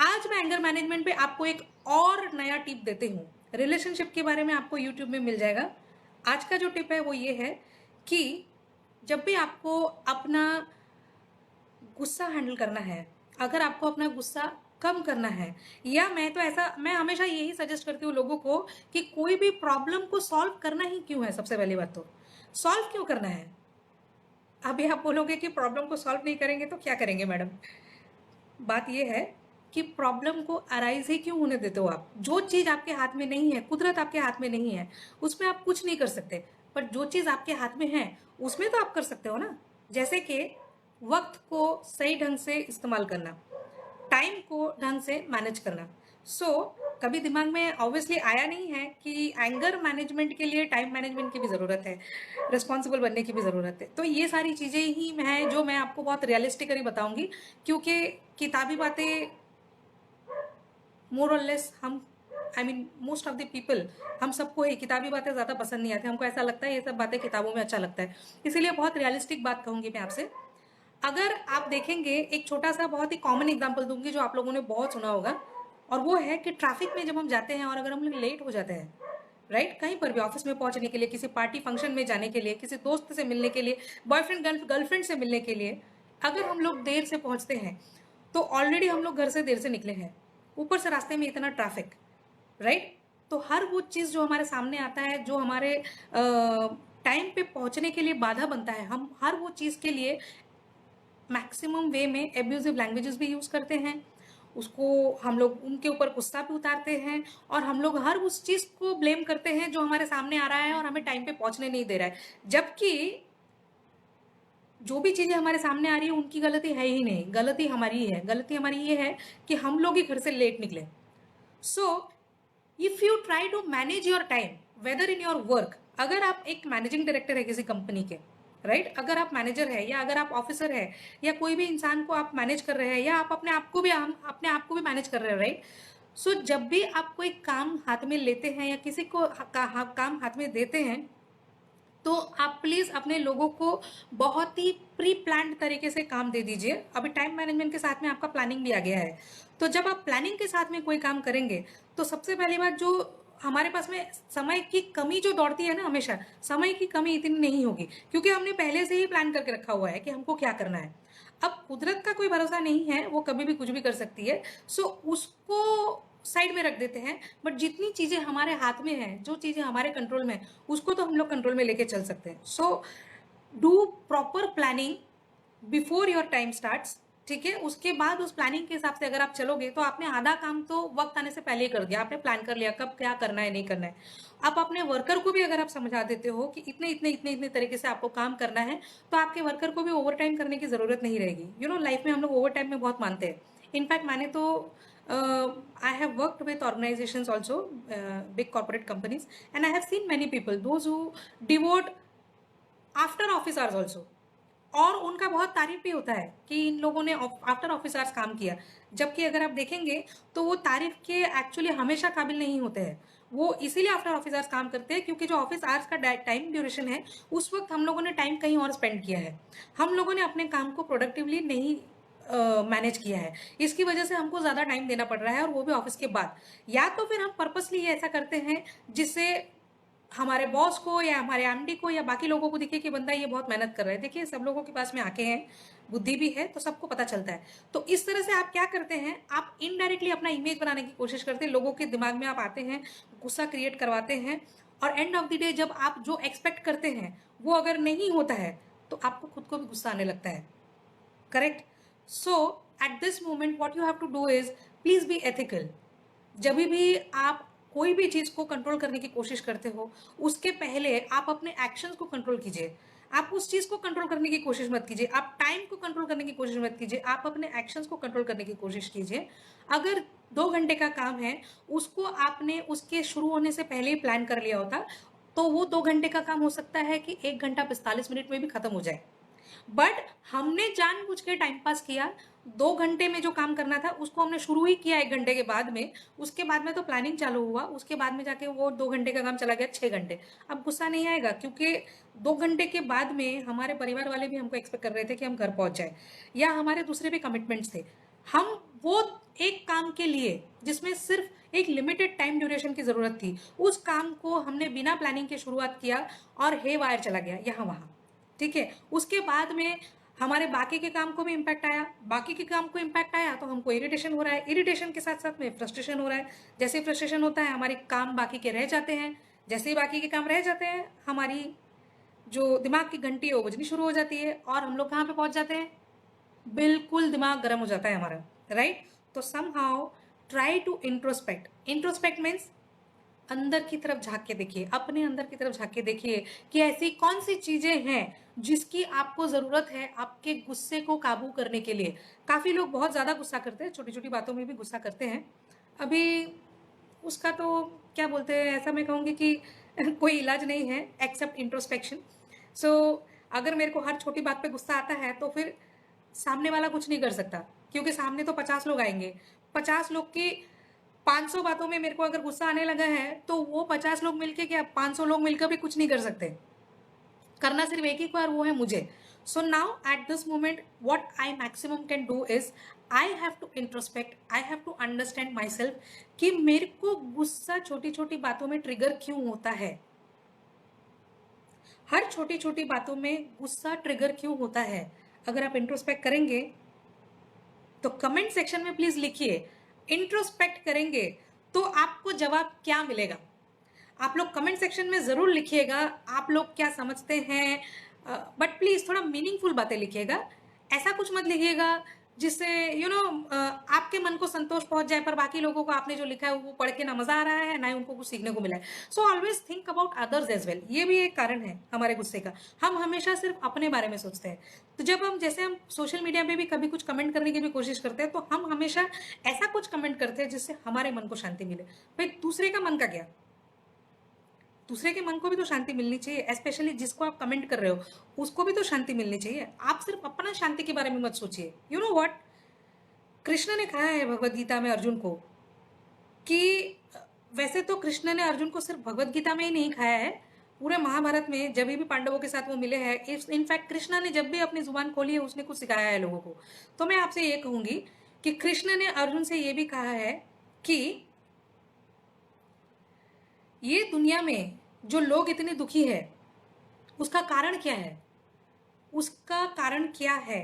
आज मैं anger management पे आपको एक और नया टिप देती हूँ। रिलेशनशिप के बारे में आपको यूट्यूब में मिल जाएगा। आज का जो टिप है वो ये है कि जब भी आपको अपना गुस्सा हैंडल करना है, अगर आपको अपना गुस्सा कम करना है, या मैं हमेशा यही सजेस्ट करती हूँ लोगों को कि कोई भी प्रॉब्लम को सॉल्व करना ही क्यों है। सबसे पहली बात तो सॉल्व क्यों करना है। अभी आप बोलोगे कि प्रॉब्लम को सॉल्व नहीं करेंगे तो क्या करेंगे मैडम। बात यह है कि प्रॉब्लम को अराइज ही क्यों होने देते हो आप। जो चीज आपके हाथ में नहीं है, कुदरत आपके हाथ में नहीं है, उसमें आप कुछ नहीं कर सकते। पर जो चीज आपके हाथ में है उसमें तो आप कर सकते हो ना। जैसे कि वक्त को सही ढंग से इस्तेमाल करना, टाइम को ढंग से मैनेज करना। कभी दिमाग में ऑब्वियसली आया नहीं है कि एंगर मैनेजमेंट के लिए टाइम मैनेजमेंट की भी ज़रूरत है, रिस्पॉन्सिबल बनने की भी ज़रूरत है। तो ये सारी चीज़ें ही हैं जो मैं आपको बहुत रियलिस्टिकली बताऊंगी, क्योंकि किताबी बातें मोर और लेस हम मोस्ट ऑफ द पीपल, हम सबको ही किताबी बातें ज़्यादा पसंद नहीं आती। हमको ऐसा लगता है ये सब बातें किताबों में अच्छा लगता है। इसीलिए बहुत रियलिस्टिक बात कहूंगी मैं आपसे। अगर आप देखेंगे, एक छोटा सा बहुत ही कॉमन एग्जांपल दूंगी जो आप लोगों ने बहुत सुना होगा, और वो है कि ट्रैफिक में जब हम जाते हैं और अगर हम लोग लेट हो जाते हैं, राइट, कहीं पर भी ऑफिस में पहुंचने के लिए, किसी पार्टी फंक्शन में जाने के लिए, किसी दोस्त से मिलने के लिए, बॉयफ्रेंड गर्लफ्रेंड से मिलने के लिए, अगर हम लोग देर से पहुंचते हैं तो ऑलरेडी हम लोग घर से देर से निकले हैं, ऊपर से रास्ते में इतना ट्रैफिक, राइट। तो हर वो चीज़ जो हमारे सामने आता है, जो हमारे टाइम पे पहुंचने के लिए बाधा बनता है, हम हर वो चीज़ के लिए मैक्सिमम वे में एब्यूजिव लैंग्वेजेस भी यूज करते हैं। उसको हम लोग उनके ऊपर गुस्सा भी उतारते हैं, और हम लोग हर उस चीज को ब्लेम करते हैं जो हमारे सामने आ रहा है और हमें टाइम पे पहुंचने नहीं दे रहा है। जबकि जो भी चीजें हमारे सामने आ रही है उनकी गलती है ही नहीं, गलती हमारी ही है। गलती हमारी ये है कि हम लोग ही घर से लेट निकले। So if you try to manage your time whether in your work, अगर आप एक मैनेजिंग डायरेक्टर है किसी कंपनी के, राइट, अगर आप मैनेजर है या अगर आप ऑफिसर है या कोई भी इंसान को आप मैनेज कर रहे हैं, या आप अपने आप को भी मैनेज कर रहे हैं, राइट। जब भी आप कोई काम हाथ में लेते हैं या किसी को काम हाथ में देते हैं, तो आप प्लीज अपने लोगों को बहुत ही प्री प्लान्ड तरीके से काम दे दीजिए। अभी टाइम मैनेजमेंट के साथ में आपका प्लानिंग भी आ गया है। तो जब आप प्लानिंग के साथ में कोई काम करेंगे, तो सबसे पहली बात, जो हमारे पास में समय की कमी जो दौड़ती है ना, हमेशा समय की कमी इतनी नहीं होगी, क्योंकि हमने पहले से ही प्लान करके रखा हुआ है कि हमको क्या करना है। अब कुदरत का कोई भरोसा नहीं है, वो कभी भी कुछ भी कर सकती है। उसको साइड में रख देते हैं। बट जितनी चीजें हमारे हाथ में है, जो चीजें हमारे कंट्रोल में है, उसको तो हम लोग कंट्रोल में लेके चल सकते हैं। Do proper planning before your time starts, ठीक है। उसके बाद उस प्लानिंग के हिसाब से अगर आप चलोगे तो आपने आधा काम तो वक्त आने से पहले ही कर दिया। आपने प्लान कर लिया कब क्या करना है, नहीं करना है। आप अपने वर्कर को भी अगर आप समझा देते हो कि इतने इतने इतने इतने तरीके से आपको काम करना है, तो आपके वर्कर को भी ओवर टाइम करने की जरूरत नहीं रहेगी। लाइफ में हम लोग ओवर टाइम में बहुत मानते हैं। इनफैक्ट मैंने तो I have worked with organizations also, big corporate companies, and I have seen many people, those who devote after office hours also, और उनका बहुत तारीफ भी होता है कि इन लोगों ने आफ्टर ऑफिस आवर्स काम किया। जबकि अगर आप देखेंगे तो वो तारीफ के एक्चुअली हमेशा काबिल नहीं होते हैं। वो इसीलिए आफ्टर ऑफिस आवर्स काम करते हैं क्योंकि जो ऑफिस आवर्स का टाइम ड्यूरेशन है, उस वक्त हम लोगों ने टाइम कहीं और स्पेंड किया है। हम लोगों ने अपने काम को प्रोडक्टिवली नहीं मैनेज किया है। इसकी वजह से हमको ज़्यादा टाइम देना पड़ रहा है, और वो भी ऑफिस के बाद। या तो फिर हम पर्पसली ऐसा करते हैं जिससे हमारे बॉस को या हमारे एमडी को या बाकी लोगों को दिखे कि बंदा ये बहुत मेहनत कर रहा है। देखिए, सब लोगों के पास में आंखें हैं, बुद्धि भी है, तो सबको पता चलता है। तो इस तरह से आप क्या करते हैं, आप इनडायरेक्टली अपना इमेज बनाने की कोशिश करते हैं। लोगों के दिमाग में आप आते हैं, गुस्सा क्रिएट करवाते हैं, और एंड ऑफ द डे जब आप जो एक्सपेक्ट करते हैं वो अगर नहीं होता है, तो आपको खुद को भी गुस्सा आने लगता है। Correct. So at this moment what you have to do is, please be ethical. जब भी आप कोई भी चीज को कंट्रोल करने की कोशिश करते हो, उसके पहले आप अपने एक्शंस को कंट्रोल कीजिए। आप उस चीज को कंट्रोल करने की कोशिश मत कीजिए, आप टाइम को कंट्रोल करने की कोशिश मत कीजिए, आप अपने एक्शंस को कंट्रोल करने की कोशिश कीजिए। अगर 2 घंटे का काम है, उसको आपने उसके शुरू होने से पहले ही प्लान कर लिया होता, तो वो 2 घंटे का काम हो सकता है कि 1 घंटा 45 मिनट में भी खत्म हो जाए। बट हमने जानबूझ के टाइम पास किया। 2 घंटे में जो काम करना था उसको हमने शुरू ही किया 1 घंटे के बाद में। उसके बाद में तो प्लानिंग चालू हुआ, उसके बाद में जाके वो 2 घंटे का काम चला गया 6 घंटे। अब गुस्सा नहीं आएगा, क्योंकि 2 घंटे के बाद में हमारे परिवार वाले भी हमको एक्सपेक्ट कर रहे थे कि हम घर पहुंच जाए, या हमारे दूसरे भी कमिटमेंट्स थे। हम वो एक काम के लिए जिसमें सिर्फ एक लिमिटेड टाइम ड्यूरेशन की ज़रूरत थी, उस काम को हमने बिना प्लानिंग के शुरुआत किया और हे वायर चला गया यहाँ वहाँ, ठीक है। उसके बाद में हमारे बाकी के काम को भी इम्पैक्ट आया, बाकी के काम को इम्पैक्ट आया तो हमको इरिटेशन हो रहा है, इरिटेशन के साथ साथ में फ्रस्ट्रेशन हो रहा है। जैसे फ्रस्ट्रेशन होता है हमारे काम बाकी के रह जाते हैं, जैसे ही बाकी के काम रह जाते हैं हमारी जो दिमाग की घंटी है वो बजनी शुरू हो जाती है और हम लोग कहाँ पे पहुंच जाते हैं, बिल्कुल दिमाग गर्म हो जाता है हमारा, राइट। तो somehow try to introspect. Introspect means अंदर की तरफ झांक के देखिए, अपने अंदर की तरफ झांक के देखिए कि ऐसी कौन सी चीजें हैं जिसकी आपको जरूरत है आपके गुस्से को काबू करने के लिए। काफी लोग बहुत ज्यादा गुस्सा करते हैं, छोटी छोटी बातों में भी गुस्सा करते हैं। अभी उसका तो क्या बोलते हैं, ऐसा मैं कहूँगी कि कोई इलाज नहीं है एक्सेप्ट इंट्रोस्पेक्शन। सो अगर मेरे को हर छोटी बात पे गुस्सा आता है तो फिर सामने वाला कुछ नहीं कर सकता, क्योंकि सामने तो 50 लोग आएंगे। 50 लोग की 500 बातों में मेरे को अगर गुस्सा आने लगा है तो वो 50 लोग मिलके क्या 500 लोग मिलकर भी कुछ नहीं कर सकते। करना सिर्फ एक ही बार, वो है मुझे। So now at this moment what I maximum can do is I have to introspect, I have to understand myself कि मेरे को गुस्सा छोटी छोटी बातों में ट्रिगर क्यों होता है। हर छोटी छोटी बातों में गुस्सा ट्रिगर क्यों होता है। अगर आप इंट्रोस्पेक्ट करेंगे तो कमेंट सेक्शन में प्लीज लिखिए, इंट्रोस्पेक्ट करेंगे तो आपको जवाब क्या मिलेगा। आप लोग कमेंट सेक्शन में जरूर लिखिएगा आप लोग क्या समझते हैं, बट प्लीज थोड़ा मीनिंगफुल बातें लिखिएगा। ऐसा कुछ मत लिखिएगा जिससे आपके मन को संतोष पहुंच जाए पर बाकी लोगों को आपने जो लिखा है वो पढ़ के ना मजा आ रहा है ना ही उनको कुछ सीखने को मिला है। So always think about others as well. ये भी एक कारण है हमारे गुस्से का, हम हमेशा सिर्फ अपने बारे में सोचते हैं। तो जब हम जैसे हम सोशल मीडिया पे भी कभी कुछ कमेंट करने की भी कोशिश करते हैं तो हम हमेशा ऐसा कुछ कमेंट करते हैं जिससे हमारे मन को शांति मिले। भाई दूसरे का मन का क्या, दूसरे के मन को भी तो शांति मिलनी चाहिए, स्पेशली जिसको आप कमेंट कर रहे हो उसको भी तो शांति मिलनी चाहिए। आप सिर्फ अपना शांति के बारे में मत सोचिए। यू नो व्हाट, कृष्ण ने कहा है भगवत गीता में अर्जुन को कि वैसे तो कृष्ण ने अर्जुन को सिर्फ भगवत गीता में ही नहीं खाया है, पूरे महाभारत में जब भी पांडवों के साथ वो मिले हैं, इनफैक्ट कृष्ण ने जब भी अपनी जुबान खोली है उसने कुछ सिखाया है लोगों को। तो मैं आपसे ये कहूंगी कि कृष्ण ने अर्जुन से ये भी कहा है कि ये दुनिया में जो लोग इतने दुखी है उसका कारण क्या है, उसका कारण क्या है।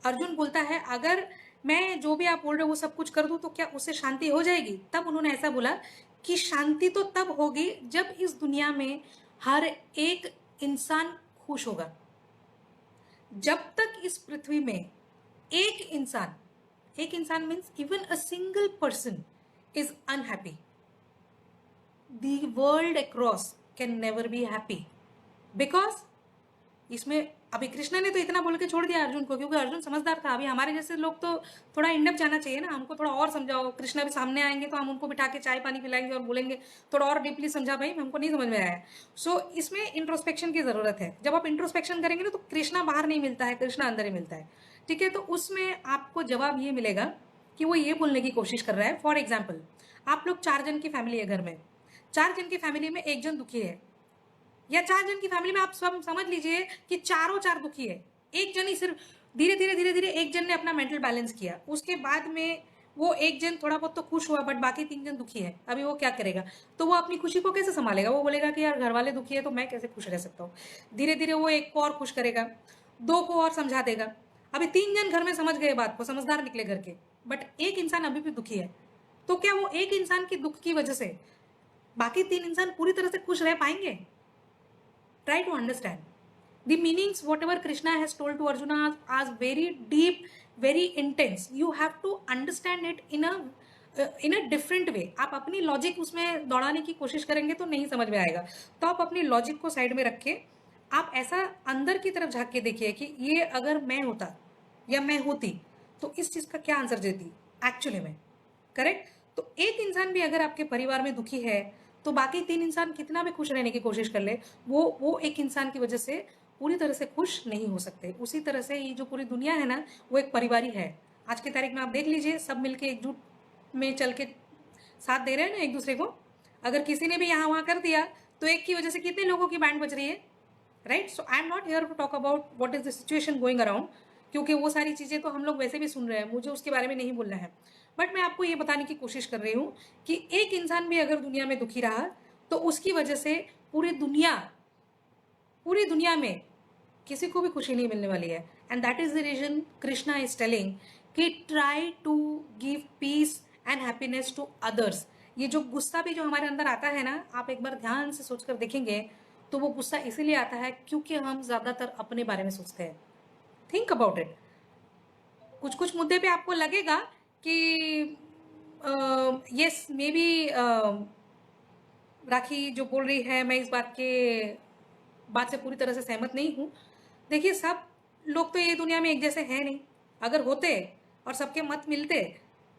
अर्जुन बोलता है अगर मैं जो भी आप बोल रहे हो वो सब कुछ कर दूं तो क्या उससे शांति हो जाएगी। तब उन्होंने ऐसा बोला कि शांति तो तब होगी जब इस दुनिया में हर एक इंसान खुश होगा। जब तक इस पृथ्वी में एक इंसान means even a single person is unhappy, the world across can never be happy, because इसमें अभी कृष्ण ने तो इतना बोल के छोड़ दिया अर्जुन को क्योंकि अर्जुन समझदार था। अभी हमारे जैसे लोग तो थोड़ा इंडप जाना चाहिए ना, हमको थोड़ा और समझाओ। कृष्ण भी सामने आएंगे तो हम उनको बिठा के चाय पानी पिलाएंगे और बोलेंगे थोड़ा और डीपली समझा भाई, हमको नहीं समझ में आया। सो इसमें इंट्रोस्पेक्शन की जरूरत है। जब आप इंट्रोस्पेक्शन करेंगे ना तो कृष्णा बाहर नहीं मिलता है, कृष्णा अंदर ही मिलता है, ठीक है। तो उसमें आपको जवाब ये मिलेगा कि वो ये बोलने की कोशिश कर रहा है। फॉर एग्जाम्पल आप लोग 4 जन की फैमिली है घर में, 4 जन की फैमिली में एक जन दुखी है, या 4 जन की फैमिली में आप सब समझ लीजिए कि चारों 4 दुखी है। एक जन ही सिर्फ धीरे धीरे एक जन ने अपना मेंटल बैलेंस किया, उसके बाद में वो एक जन थोड़ा बहुत तो खुश हुआ बट बाकी 3 जन दुखी है। अभी वो क्या करेगा, तो वो अपनी खुशी को कैसे संभालेगा। वो बोलेगा कि यार घर वाले दुखी है तो मैं कैसे खुश रह सकता हूँ। धीरे धीरे वो एक को और खुश करेगा, 2 को और समझा देगा। अभी 3 जन घर में समझ गए बात को, समझदार निकले घर के, बट एक इंसान अभी भी दुखी है। तो क्या वो एक इंसान की दुख की वजह से बाकी 3 इंसान पूरी तरह से खुश रह पाएंगे। Try to understand the meanings whatever Krishna has told to Arjuna as very deep, very intense. You have to understand it in a different way. आप अपनी लॉजिक उसमें दौड़ाने की कोशिश करेंगे तो नहीं समझ में आएगा। तो आप अपनी लॉजिक को साइड में रख के आप ऐसा अंदर की तरफ झांक के देखिए कि ये अगर मैं होता या मैं होती तो इस चीज का क्या आंसर देती एक्चुअली में, करेक्ट। तो एक इंसान भी अगर आपके परिवार में दुखी है तो बाकी 3 इंसान कितना भी खुश रहने की कोशिश कर ले, वो एक इंसान की वजह से पूरी तरह से खुश नहीं हो सकते। उसी तरह से ये जो पूरी दुनिया है ना वो एक परिवार ही है। आज की तारीख में आप देख लीजिए, सब मिलके एकजुट में चल के साथ दे रहे हैं ना एक दूसरे को। अगर किसी ने भी यहाँ वहाँ कर दिया तो एक की वजह से कितने लोगों की बैंड बज रही है, right. So I am not here to talk about what is the situation going around, क्योंकि वो सारी चीज़ें तो हम लोग वैसे भी सुन रहे हैं, मुझे उसके बारे में नहीं बोलना है। बट मैं आपको ये बताने की कोशिश कर रही हूँ कि एक इंसान भी अगर दुनिया में दुखी रहा तो उसकी वजह से पूरी दुनिया में किसी को भी खुशी नहीं मिलने वाली है। And that is the reason Krishna is telling कि try to give peace and happiness to others. ये जो गुस्सा भी जो हमारे अंदर आता है ना, आप एक बार ध्यान से सोचकर देखेंगे तो वो गुस्सा इसीलिए आता है क्योंकि हम ज्यादातर अपने बारे में सोचते हैं। Think about it. कुछ कुछ मुद्दे पे आपको लगेगा कि यस मे बी राखी जो बोल रही है, मैं इस बात से पूरी तरह से सहमत नहीं हूँ। देखिए, सब लोग तो ये दुनिया में एक जैसे हैं नहीं। अगर होते और सबके मत मिलते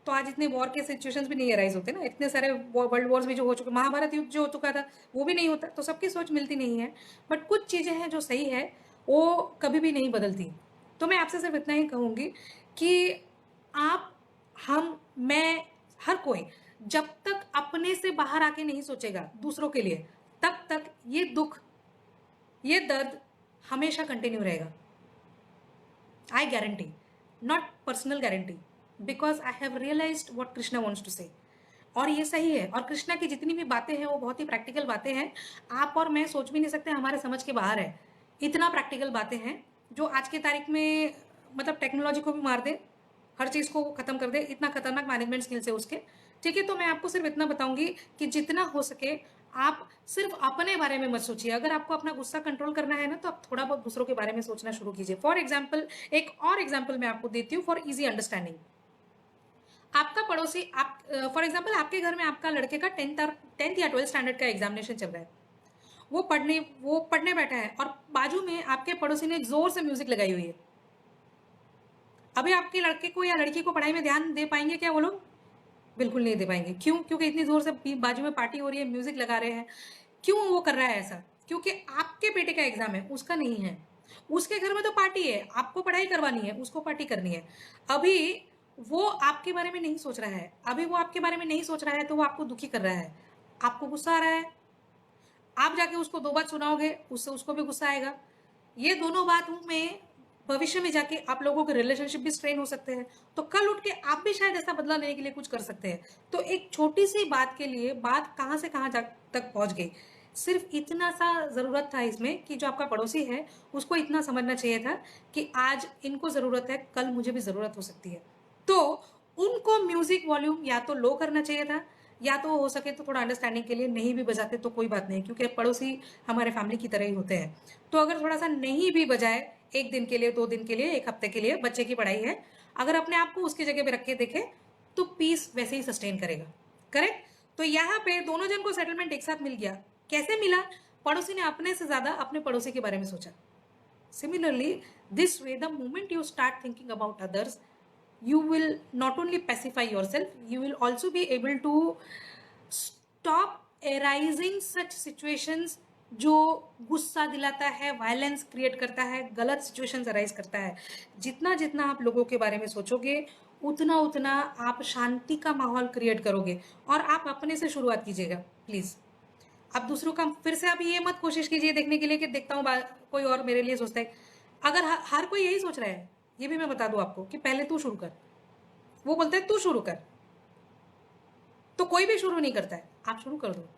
तो आज इतने वॉर के सिचुएशंस भी नहीं अराइज होते ना। इतने सारे वर्ल्ड वॉर्स भी जो हो चुके, महाभारत युद्ध जो हो चुका था वो भी नहीं होता। तो सबकी सोच मिलती नहीं है। बट कुछ चीज़ें हैं जो सही है, वो कभी भी नहीं बदलती। तो मैं आपसे सिर्फ इतना ही कहूँगी कि आप, हम, मैं, हर कोई जब तक अपने से बाहर आके नहीं सोचेगा दूसरों के लिए, तब तक ये दुख, ये दर्द हमेशा कंटिन्यू रहेगा। I guarantee, not personal guarantee, because I have realised what Krishna wants to say. और ये सही है। और कृष्णा की जितनी भी बातें हैं वो बहुत ही प्रैक्टिकल बातें हैं। आप और मैं सोच भी नहीं सकते, हमारे समझ के बाहर है। इतना प्रैक्टिकल बातें हैं जो आज की तारीख में मतलब टेक्नोलॉजी को भी मार दे, हर चीज़ को खत्म कर दे। इतना खतरनाक मैनेजमेंट स्किल्स है उसके। ठीक है, तो मैं आपको सिर्फ इतना बताऊंगी कि जितना हो सके आप सिर्फ अपने बारे में मत सोचिए। अगर आपको अपना गुस्सा कंट्रोल करना है ना, तो आप थोड़ा बहुत दूसरों के बारे में सोचना शुरू कीजिए। फॉर एग्जाम्पल, एक और एग्जाम्पल मैं आपको देती हूँ फॉर इजी अंडरस्टैंडिंग। आपका पड़ोसी, आप फॉर एग्जाम्पल आपके घर में आपका लड़के का 10th या 12th स्टैंडर्ड का एग्जामिनेशन चल रहा है। वो पढ़ने बैठा है और बाजू में आपके पड़ोसी ने जोर से म्यूजिक लगाई हुई है। अभी आपके लड़के को या लड़की को पढ़ाई में ध्यान दे पाएंगे क्या वो लोग? बिल्कुल नहीं दे पाएंगे। क्यों? क्योंकि इतनी जोर से बाजू में पार्टी हो रही है, म्यूजिक लगा रहे हैं। क्यों वो कर रहा है ऐसा? क्योंकि आपके बेटे का एग्जाम है, उसका नहीं है। उसके घर में तो पार्टी है, आपको पढ़ाई करवानी है, उसको पार्टी करनी है। अभी वो आपके बारे में नहीं सोच रहा है। अभी वो आपके बारे में नहीं सोच रहा है तो वो आपको दुखी कर रहा है। आपको गुस्सा आ रहा है, आप जाके उसको 2 बात सुनाओगे, उससे उसको भी गुस्सा आएगा। ये दोनों बातों में भविष्य में जाके आप लोगों के रिलेशनशिप भी स्ट्रेन हो सकते हैं। तो कल उठ के आप भी शायद ऐसा बदला लेने के लिए कुछ कर सकते हैं। तो एक छोटी सी बात के लिए बात कहाँ से कहाँ तक पहुंच गई। सिर्फ इतना सा जरूरत था इसमें कि जो आपका पड़ोसी है उसको इतना समझना चाहिए था कि आज इनको जरूरत है, कल मुझे भी जरूरत हो सकती है। तो उनको म्यूजिक वॉल्यूम या तो लो करना चाहिए था, या तो हो सके तो थोड़ा अंडरस्टैंडिंग के लिए नहीं भी बजाते तो कोई बात नहीं, क्योंकि पड़ोसी हमारे फैमिली की तरह ही होते हैं। तो अगर थोड़ा सा नहीं भी बजाए, 1 दिन के लिए, 2 दिन के लिए, 1 हफ्ते के लिए, बच्चे की पढ़ाई है, अगर अपने आप को उसकी जगह पे रख के देखे तो पीस वैसे ही सस्टेन करेगा। करेक्ट? तो यहाँ पे दोनों जन को सेटलमेंट एक साथ मिल गया। कैसे मिला? पड़ोसी ने अपने से ज्यादा अपने पड़ोसी के बारे में सोचा। Similarly, this way, the moment you start thinking about others, you will not only pacify yourself, you will also be able to stop arising such situations जो गुस्सा दिलाता है, वायलेंस क्रिएट करता है, गलत सिचुएशंस अराइज करता है। जितना जितना आप लोगों के बारे में सोचोगे उतना उतना आप शांति का माहौल क्रिएट करोगे। और आप अपने से शुरुआत कीजिएगा प्लीज। आप दूसरों का फिर से आप ये मत कोशिश कीजिए देखने के लिए कि देखता हूँ कोई और मेरे लिए सोचता है। अगर हर कोई यही सोच रहा है, ये भी मैं बता दूं आपको कि पहले तू शुरू कर। वो बोलता है तू शुरू कर, तो कोई भी शुरू नहीं करता है, आप शुरू कर दो।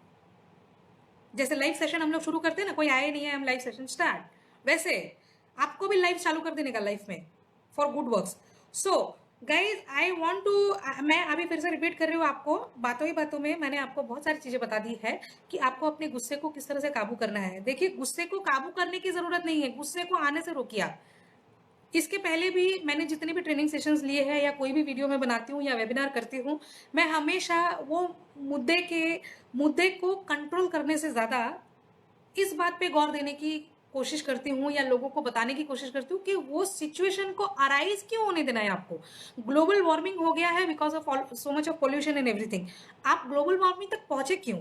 जैसे लाइव सेशन हम लोग शुरू करते हैं ना, कोई आए नहीं है, हम लाइव सेशन स्टार्ट, वैसे आपको भी लाइव चालू कर देने का लाइफ में for good works. So guys, I want to, मैं अभी फिर से रिपीट कर रही हूँ आपको, बातों ही बातों में मैंने आपको बहुत सारी चीजें बता दी है कि आपको अपने गुस्से को किस तरह से काबू करना है। देखिए, गुस्से को काबू करने की जरूरत नहीं है, गुस्से को आने से रोकिए आप। इसके पहले भी मैंने जितने भी ट्रेनिंग सेशंस लिए हैं या कोई भी वीडियो में बनाती हूँ या वेबिनार करती हूँ, मैं हमेशा वो मुद्दे को कंट्रोल करने से ज्यादा इस बात पे गौर देने की कोशिश करती हूँ या लोगों को बताने की कोशिश करती हूँ कि वो सिचुएशन को अराइज क्यों होने देना है आपको। ग्लोबल वार्मिंग हो गया है because of so much of pollution and everything. आप ग्लोबल वार्मिंग तक पहुंचे क्यों?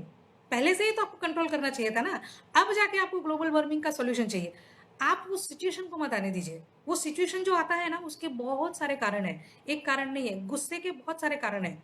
पहले से ही तो आपको कंट्रोल करना चाहिए था ना। अब जाके आपको ग्लोबल वार्मिंग का सोल्यूशन चाहिए। आप उस सिचुएशन को मत आने दीजिए। वो सिचुएशन जो आता है ना, उसके बहुत सारे कारण है, एक कारण नहीं है, गुस्से के बहुत सारे कारण है।